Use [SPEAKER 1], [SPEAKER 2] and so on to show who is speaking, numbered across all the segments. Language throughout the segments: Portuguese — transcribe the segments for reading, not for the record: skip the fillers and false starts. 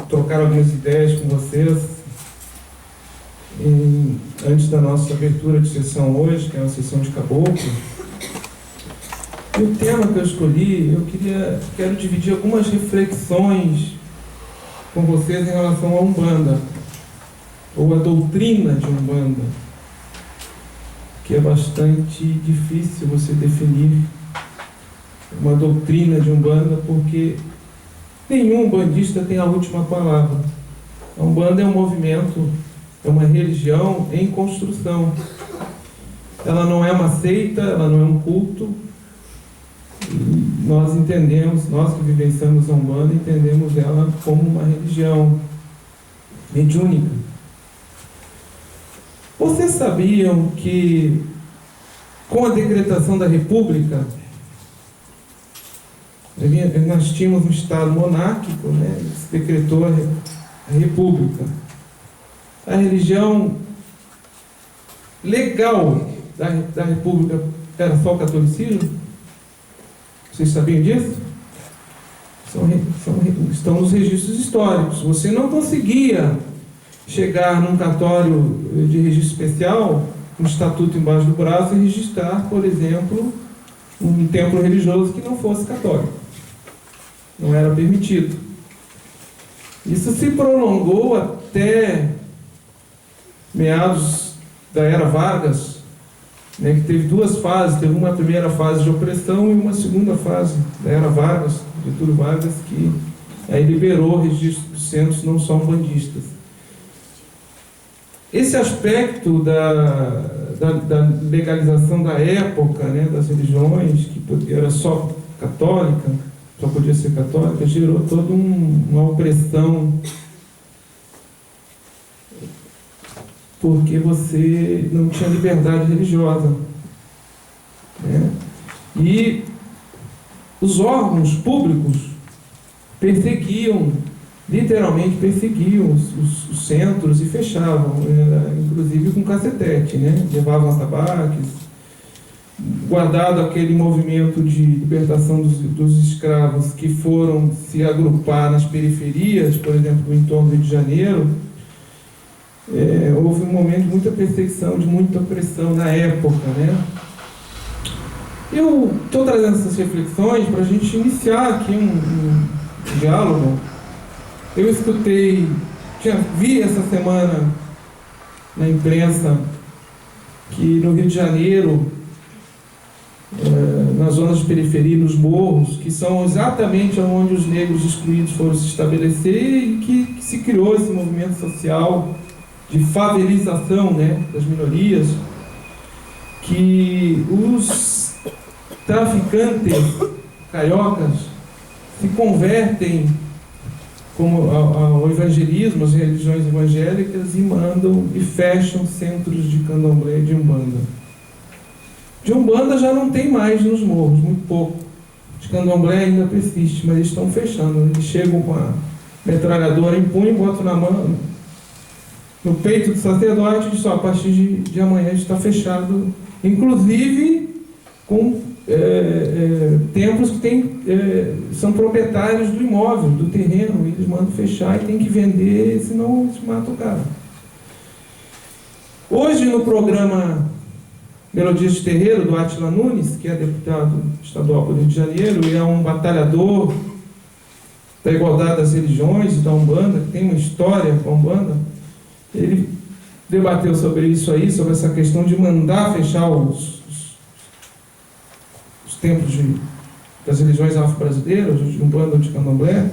[SPEAKER 1] trocar algumas ideias com vocês antes da nossa abertura de sessão hoje, que é uma sessão de caboclo. E o tema que eu escolhi, quero dividir algumas reflexões com vocês em relação à Umbanda, ou a doutrina de Umbanda, que é bastante difícil você definir uma doutrina de Umbanda, porque nenhum umbandista tem a última palavra. A Umbanda é um movimento, é uma religião em construção. Ela não é uma seita, ela não é um culto. E nós entendemos, nós que vivenciamos a Umbanda, entendemos ela como uma religião mediúnica. Vocês sabiam que, com a decretação da República, nós tínhamos um Estado monárquico, né? Se decretou a República. A religião legal da República era só o catolicismo? Vocês sabiam disso? Estão nos registros históricos. Você não conseguia chegar num cartório de registro especial, um estatuto embaixo do braço, e registrar, por exemplo, um templo religioso que não fosse católico. Não era permitido. Isso se prolongou até meados da Era Vargas, né, que teve duas fases. Teve uma primeira fase de opressão e uma segunda fase da Era Vargas, Getúlio Vargas, que aí liberou o registro dos centros não só umbandistas. Esse aspecto da legalização da época, né, das religiões, que era só católica, só podia ser católica, gerou toda uma opressão, porque você não tinha liberdade religiosa, né? E os órgãos públicos literalmente perseguiam os centros e fechavam, inclusive com cacetete, né? Levavam atabaques. Guardado aquele movimento de libertação dos escravos que foram se agrupar nas periferias, por exemplo, no entorno do Rio de Janeiro, houve um momento de muita perseguição, de muita opressão na época, né? Eu estou trazendo essas reflexões para a gente iniciar aqui um diálogo. Eu vi essa semana na imprensa que no Rio de Janeiro, nas zonas de periferia, nos morros, que são exatamente onde os negros excluídos foram se estabelecer, e que se criou esse movimento social de favelização, né, das minorias, que os traficantes cariocas se convertem ao evangelismo, às religiões evangélicas, e mandam e fecham centros de candomblé e de umbanda. De umbanda já não tem mais nos morros, muito pouco. De candomblé ainda persiste, mas eles estão fechando. Eles chegam com a metralhadora em punho, botam na mão, no peito do sacerdote, e dizem: a partir de amanhã está fechado, inclusive com templos que são proprietários do imóvel, do terreno. Eles mandam fechar e tem que vender, senão eles matam o cara. Hoje, no programa Melodias de Terreiro, do Átila Nunes, que é deputado estadual do Rio de Janeiro e é um batalhador da igualdade das religiões e da Umbanda, que tem uma história com a Umbanda, ele debateu sobre isso aí, sobre essa questão de mandar fechar os templos das religiões afro-brasileiras, de Umbanda ou de Candomblé.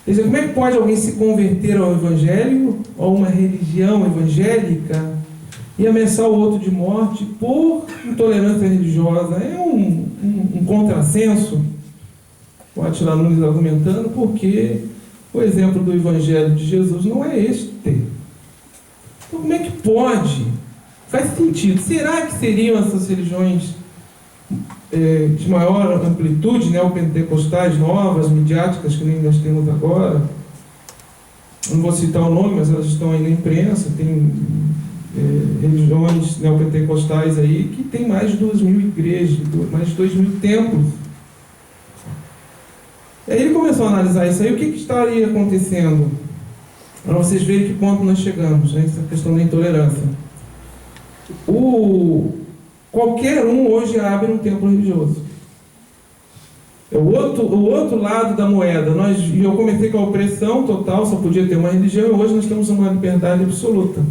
[SPEAKER 1] Quer dizer, como é que pode alguém se converter ao Evangelho, a uma religião evangélica, e ameaçar o outro de morte por intolerância religiosa? É um contrassenso, o Átila Nunes argumentando, porque o exemplo do Evangelho de Jesus não é este. Então, como é que pode? Faz sentido. Será que seriam essas religiões de maior amplitude, neopentecostais novas, midiáticas, que nem nós temos agora? Não vou citar o nome, mas elas estão aí na imprensa. Tem religiões neopentecostais aí que tem mais de 2.000 igrejas, mais de 2.000 templos. E aí ele começou a analisar isso aí, o que estaria acontecendo? Para vocês verem que ponto nós chegamos, né? Essa questão da intolerância. Qualquer um hoje abre um templo religioso. É o outro lado da moeda. Eu comecei com a opressão total, só podia ter uma religião, e hoje nós temos uma liberdade absoluta.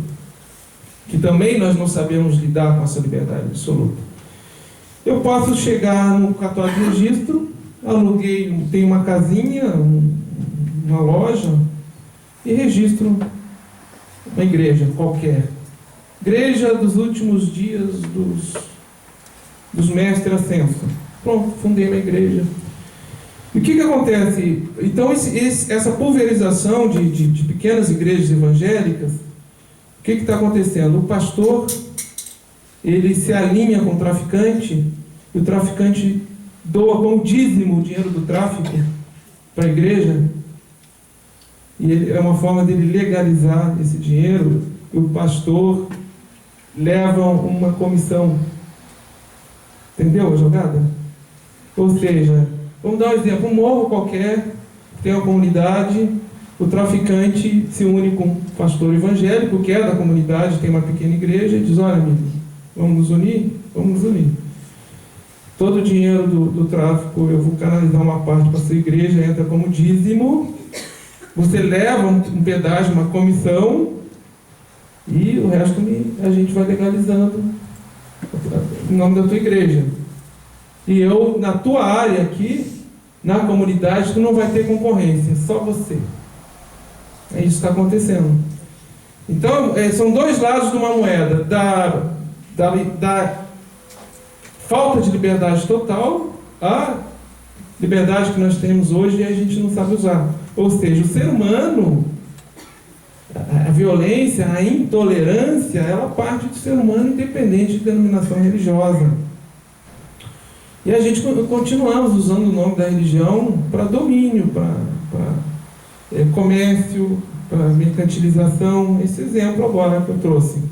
[SPEAKER 1] Que também nós não sabemos lidar com essa liberdade absoluta. Eu posso chegar no cartório de registro, aluguei, tenho uma casinha, uma loja, e registro uma igreja qualquer. Igreja dos últimos dias dos mestres ascensos. Pronto, fundei uma igreja. E o que acontece? Então, essa pulverização de pequenas igrejas evangélicas, o que está acontecendo? O pastor, ele se alinha com o traficante, e o traficante doa como dízimo o dinheiro do tráfico para a igreja, e é uma forma dele legalizar esse dinheiro, e o pastor leva uma comissão. Entendeu a jogada? Ou seja, vamos dar um exemplo, um morro qualquer, tem uma comunidade, o traficante se une com um pastor evangélico, que é da comunidade, tem uma pequena igreja, e diz: olha, amigo, vamos nos unir? Vamos nos unir. Todo o dinheiro do tráfico, eu vou canalizar uma parte para a sua igreja, entra como dízimo, você leva um pedágio, uma comissão, e o resto a gente vai legalizando em nome da tua igreja. E eu, na tua área aqui, na comunidade, tu não vai ter concorrência, só você. É isso que está acontecendo. Então, são dois lados de uma moeda: da falta de liberdade total, a liberdade que nós temos hoje e a gente não sabe usar. Ou seja, o ser humano, a violência, a intolerância, ela parte do ser humano, independente de denominação religiosa. E a gente continuamos usando o nome da religião para domínio, para comércio, para mercantilização. Esse exemplo agora que eu trouxe.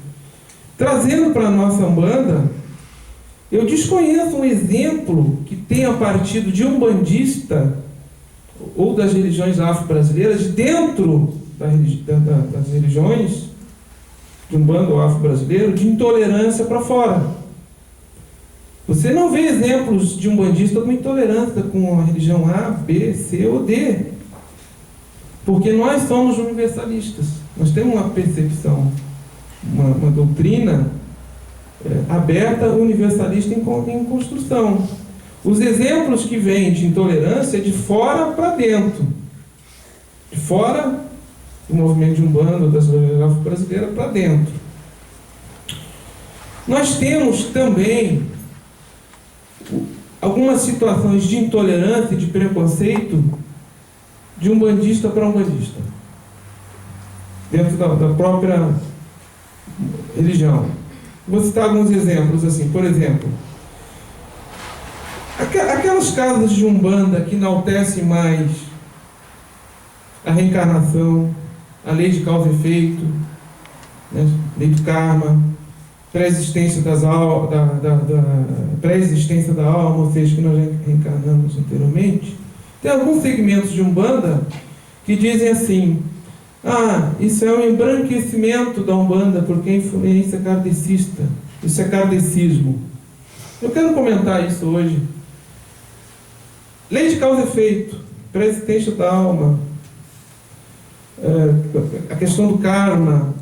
[SPEAKER 1] Trazendo para a nossa Umbanda, eu desconheço um exemplo que tenha partido de umbandista ou das religiões afro-brasileiras, dentro das religiões de Umbanda ou afro-brasileiro, de intolerância para fora. Você não vê exemplos de umbandista com intolerância com a religião A, B, C ou D. Porque nós somos universalistas. Nós temos uma percepção, uma doutrina aberta, universalista em construção. Os exemplos que vêm de intolerância é de fora para dentro. De fora do movimento de Umbanda ou das religiões afro-brasileiras para dentro. Nós temos também algumas situações de intolerância e de preconceito de umbandista para umbandista, dentro da própria religião. Vou citar alguns exemplos assim. Por exemplo, aquelas casas de Umbanda que enaltecem mais a reencarnação, a lei de causa e efeito, né, lei do karma, pré-existência pré-existência da alma, ou seja, que nós reencarnamos anteriormente. Tem alguns segmentos de Umbanda que dizem assim: isso é um embranquecimento da Umbanda porque é influência kardecista, isso é kardecismo. Eu quero comentar isso hoje. Lei de causa e efeito, pré-existência da alma, a questão do karma.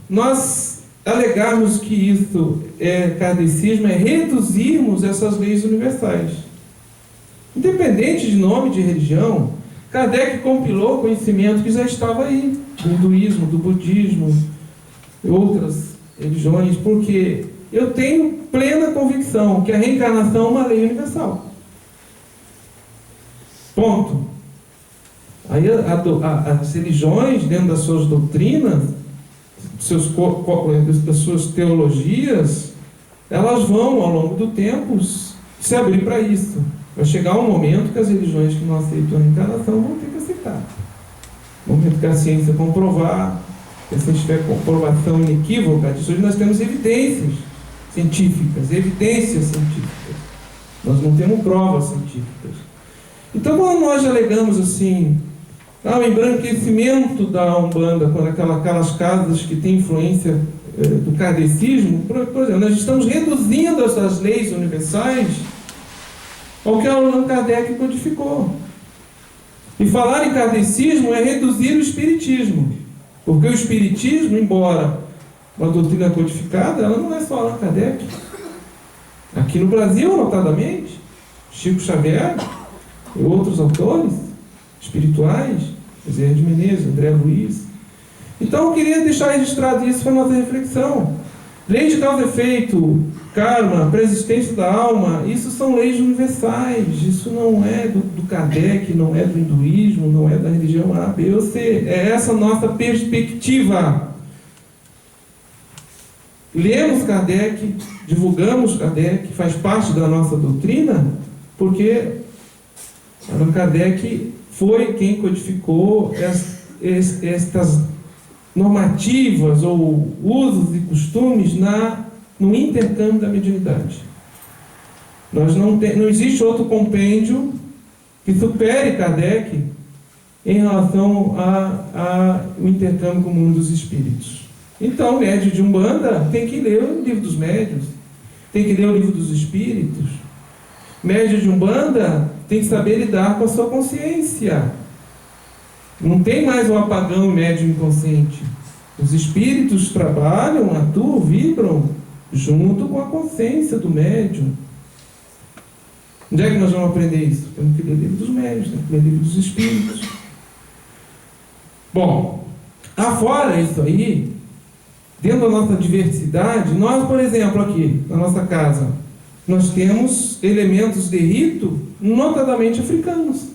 [SPEAKER 1] Nós alegarmos que isso é kardecismo é reduzirmos essas leis universais. Independente de nome de religião, Kardec compilou conhecimento que já estava aí, do hinduísmo, do budismo, outras religiões, porque eu tenho plena convicção que a reencarnação é uma lei universal. Ponto. Aí as religiões, dentro das suas doutrinas, das suas teologias, elas vão, ao longo do tempo, se abrir para isso. Vai chegar um momento que as religiões que não aceitam a reencarnação vão ter que aceitar. No momento que a ciência comprovar, que se tiver comprovação inequívoca disso, hoje nós temos evidências científicas. Nós não temos provas científicas. Então, quando nós alegamos assim, o embranquecimento da Umbanda, quando aquelas casas que têm influência do kardecismo, por exemplo, nós estamos reduzindo essas leis universais ao que Allan Kardec codificou. E falar em kardecismo é reduzir o espiritismo, porque o espiritismo, embora uma doutrina codificada, ela não é só Allan Kardec. Aqui no Brasil, notadamente, Chico Xavier e outros autores espirituais, José de Menezes, André Luiz. Então eu queria deixar registrado isso para a nossa reflexão. Lei de causa e efeito, karma, persistência da alma, isso são leis universais. Isso não é do Kardec, não é do hinduísmo, não é da religião A, B ou C. É essa nossa perspectiva. Lemos Kardec, divulgamos Kardec, faz parte da nossa doutrina, porque Allan Kardec foi quem codificou estas normativas ou usos e costumes no intercâmbio da mediunidade. Não existe outro compêndio que supere Kardec em relação ao intercâmbio com o mundo dos espíritos. Então, o médium de Umbanda tem que ler o livro dos médiuns, tem que ler o livro dos espíritos. Médium de Umbanda tem que saber lidar com a sua consciência. Não tem mais o apagão médium inconsciente. Os espíritos trabalham, atuam, vibram junto com a consciência do médium. Onde é que nós vamos aprender isso? Temos que ler o livro dos médiuns, temos que ler o livro dos espíritos. Bom, afora isso aí, dentro da nossa diversidade, nós, por exemplo, aqui na nossa casa, nós temos elementos de rito, notadamente africanos.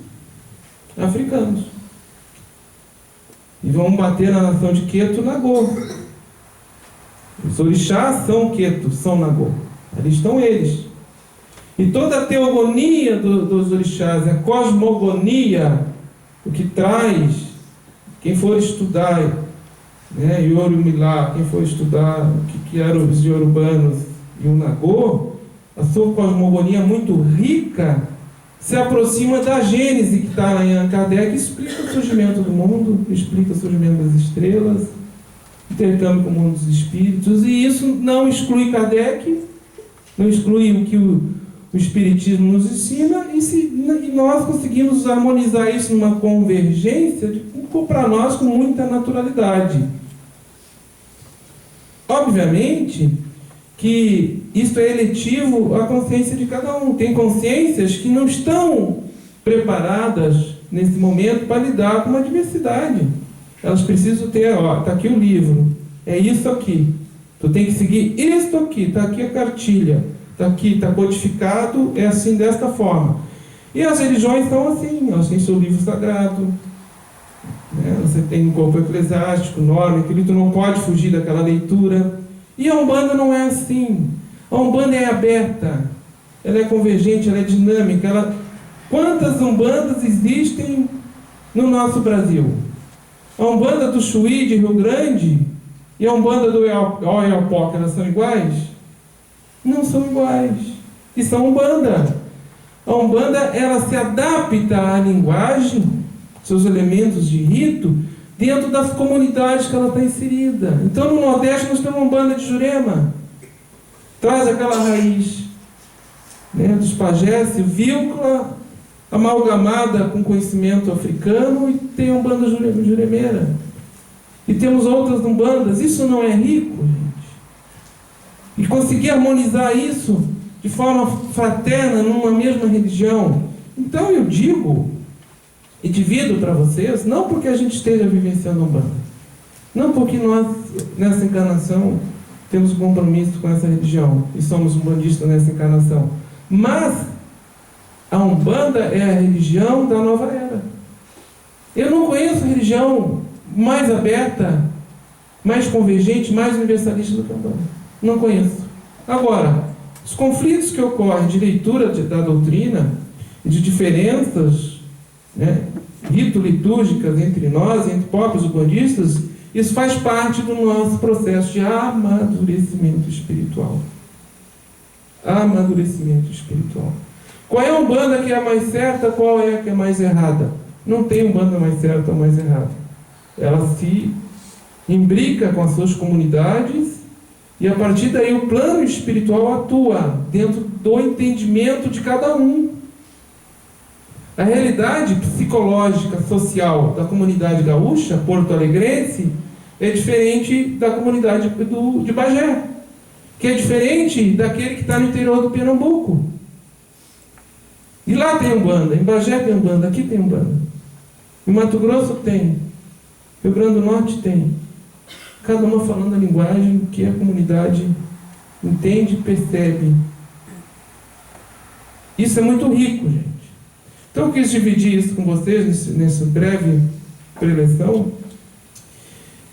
[SPEAKER 1] E vão bater na nação de Queto, Nagô. Os orixás são Queto, são Nagô. Ali estão eles. E toda a teogonia dos orixás, a cosmogonia, o que traz, quem for estudar, Yorumilá, quem for estudar o que eram os iorubanos e o Nagô, a sua cosmogonia muito rica, se aproxima da Gênese que está lá em Allan Kardec, explica o surgimento do mundo, explica o surgimento das estrelas, intercâmbio com o mundo dos espíritos, e isso não exclui Kardec, não exclui o que o Espiritismo nos ensina, e nós conseguimos harmonizar isso numa convergência para nós com muita naturalidade. Obviamente que isso é eletivo à consciência de cada um. Tem consciências que não estão preparadas nesse momento para lidar com uma diversidade. Elas precisam ter, está aqui o livro, é isso aqui. Tu tem que seguir isso aqui, está aqui a cartilha, está aqui, está codificado, é assim, desta forma. E as religiões são assim, elas têm seu livro sagrado, você tem um corpo eclesiástico, norma, que tu não pode fugir daquela leitura. E a Umbanda não é assim. A Umbanda é aberta, ela é convergente, ela é dinâmica. Quantas Umbandas existem no nosso Brasil? A Umbanda do Chuí, de Rio Grande, e a Umbanda do Oiapoque, elas são iguais? Não são iguais. E são Umbanda. A Umbanda, ela se adapta à linguagem, seus elementos de rito, dentro das comunidades que ela está inserida. Então, no Nordeste, nós temos uma Umbanda de Jurema. Traz aquela raiz dos pajés, silvícola, amalgamada com conhecimento africano, e tem a Umbanda juremeira. E temos outras Umbandas. Isso não é rico, gente? E conseguir harmonizar isso de forma fraterna numa mesma religião. Então, eu digo e divido para vocês, não porque a gente esteja vivenciando Umbanda, não porque nós, nessa encarnação, temos um compromisso com essa religião e somos umbandistas nessa encarnação, mas a Umbanda é a religião da nova era. Eu não conheço religião mais aberta, mais convergente, mais universalista do que a Umbanda. Não conheço. Agora, os conflitos que ocorrem de leitura da doutrina e de diferenças rito-litúrgicas entre nós, entre próprios umbandistas, isso faz parte do nosso processo de amadurecimento espiritual. Amadurecimento espiritual. Qual é a umbanda que é a mais certa, qual é a que é mais errada? Não tem umbanda mais certa ou mais errada. Ela se imbrica com as suas comunidades e a partir daí o plano espiritual atua dentro do entendimento de cada um. A realidade psicológica, social da comunidade gaúcha, porto-alegrense, é diferente da comunidade de Bagé, que é diferente daquele que está no interior do Pernambuco. E lá tem umbanda, em Bagé tem umbanda, aqui tem umbanda. Em Mato Grosso tem, Rio Grande do Norte tem. Cada uma falando a linguagem que a comunidade entende e percebe. Isso é muito rico, gente. Então eu quis dividir isso com vocês nessa breve preleção,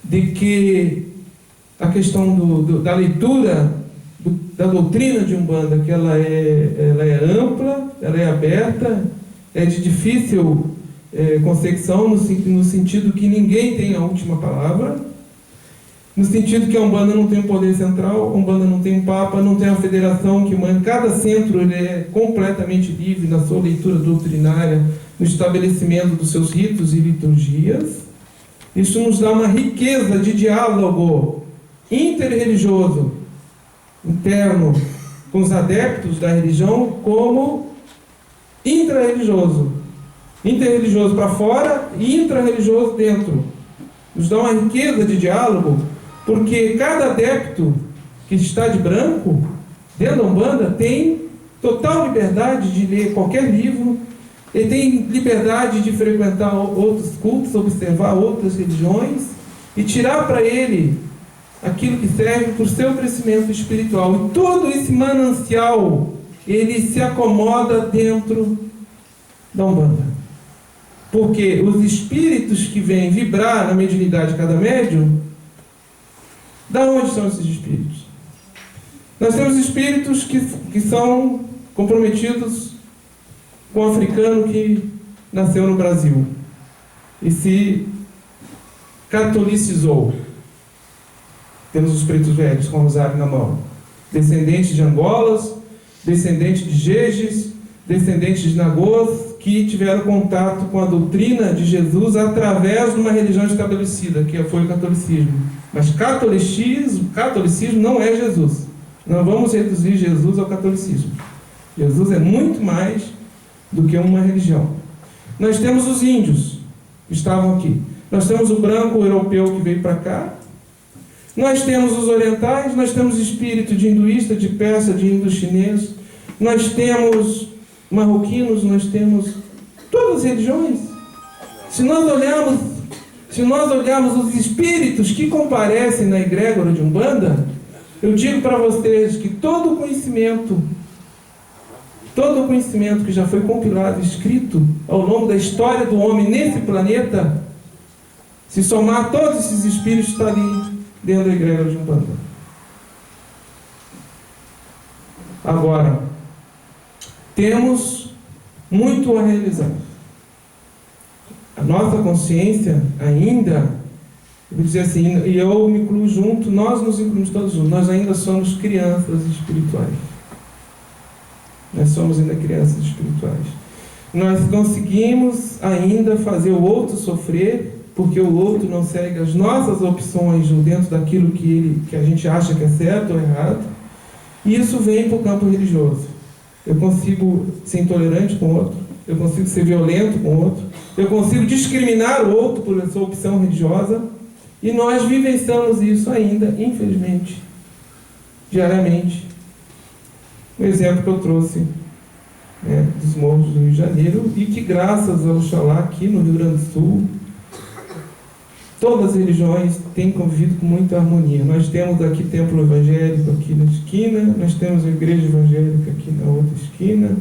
[SPEAKER 1] de que a questão da leitura da doutrina de Umbanda, que ela é ampla, ela é aberta, é de difícil concepção, no sentido que ninguém tem a última palavra, no sentido que a Umbanda não tem um poder central, a Umbanda não tem um papa, não tem uma federação que manda. Cada centro ele é completamente livre na sua leitura doutrinária, no estabelecimento dos seus ritos e liturgias. Isso nos dá uma riqueza de diálogo interreligioso, interno, com os adeptos da religião, como intrarreligioso. Interreligioso para fora e intrarreligioso dentro. Nos dá uma riqueza de diálogo, porque cada adepto que está de branco, dentro da Umbanda, tem total liberdade de ler qualquer livro, ele tem liberdade de frequentar outros cultos, observar outras religiões e tirar para ele aquilo que serve para o seu crescimento espiritual. E todo esse manancial, ele se acomoda dentro da Umbanda. Porque os espíritos que vêm vibrar na mediunidade de cada médium, da onde são esses espíritos? Nós temos espíritos que são comprometidos com o africano que nasceu no Brasil e se catolicizou. Temos os pretos velhos com o rosário na mão, descendentes de Angolas, descendentes de Jejes, descendentes de Nagôs, que tiveram contato com a doutrina de Jesus através de uma religião estabelecida, que foi o catolicismo. Mas catolicismo não é Jesus. Não vamos reduzir Jesus ao catolicismo. Jesus é muito mais do que uma religião. Nós temos os índios que estavam aqui. Nós temos o branco europeu que veio para cá. Nós temos os orientais, nós temos espírito de hinduísta, de persa, de indo-chinês. Nós temos marroquinos, nós temos todas as religiões. Se nós olharmos os espíritos que comparecem na egrégora de Umbanda, eu digo para vocês que todo o conhecimento que já foi compilado, escrito ao longo da história do homem nesse planeta, se somar todos esses espíritos, está ali dentro da egrégora de Umbanda. Agora, temos muito a realizar. A nossa consciência ainda, eu vou dizer assim, e eu me incluo junto, nós nos incluímos todos juntos, nós ainda somos crianças espirituais. Nós somos ainda crianças espirituais. Nós conseguimos ainda fazer o outro sofrer, porque o outro não segue as nossas opções dentro daquilo que a gente acha que é certo ou errado. E isso vem para o campo religioso. Eu consigo ser intolerante com o outro, eu consigo ser violento com o outro, eu consigo discriminar o outro por sua opção religiosa, e nós vivenciamos isso ainda, infelizmente, diariamente. O exemplo que eu trouxe dos morros do Rio de Janeiro, e que graças ao Oxalá aqui no Rio Grande do Sul, todas as religiões têm convivido com muita harmonia. Nós temos aqui templo evangélico aqui na esquina, nós temos a igreja evangélica aqui na outra esquina.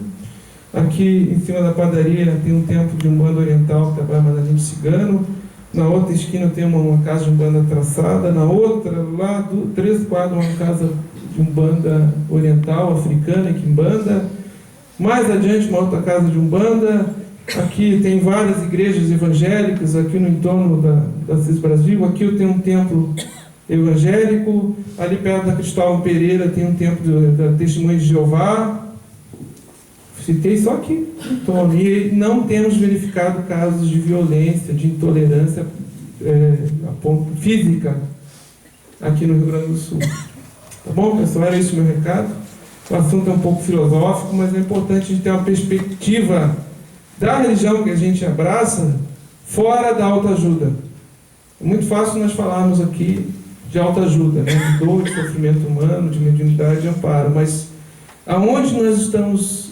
[SPEAKER 1] Aqui em cima da padaria tem um templo de Umbanda oriental que trabalha mandarim cigano. Na outra esquina tem uma casa de Umbanda traçada. Na outra, lá do 3 quadros, uma casa de Umbanda oriental, africana, quimbanda. Mais adiante, uma outra casa de Umbanda. Aqui tem várias igrejas evangélicas, aqui no entorno da CIS Brasil. Aqui eu tenho um templo evangélico. Ali perto da Cristóvão Pereira tem um templo da Testemunha de Jeová. Citei só aqui em torno. E não temos verificado casos de violência, de intolerância física aqui no Rio Grande do Sul. Tá bom, pessoal? Era esse o meu recado. O assunto é um pouco filosófico, mas é importante a gente ter uma perspectiva da religião que a gente abraça fora da autoajuda. É muito fácil nós falarmos aqui de autoajuda, né? De dor, de sofrimento humano, de mediunidade, de amparo, mas aonde nós estamos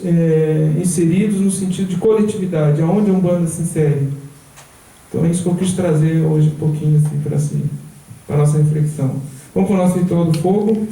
[SPEAKER 1] inseridos no sentido de coletividade, aonde a Umbanda se insere? Então é isso que eu quis trazer hoje um pouquinho assim, para a nossa reflexão. Vamos para o nosso ritual do fogo.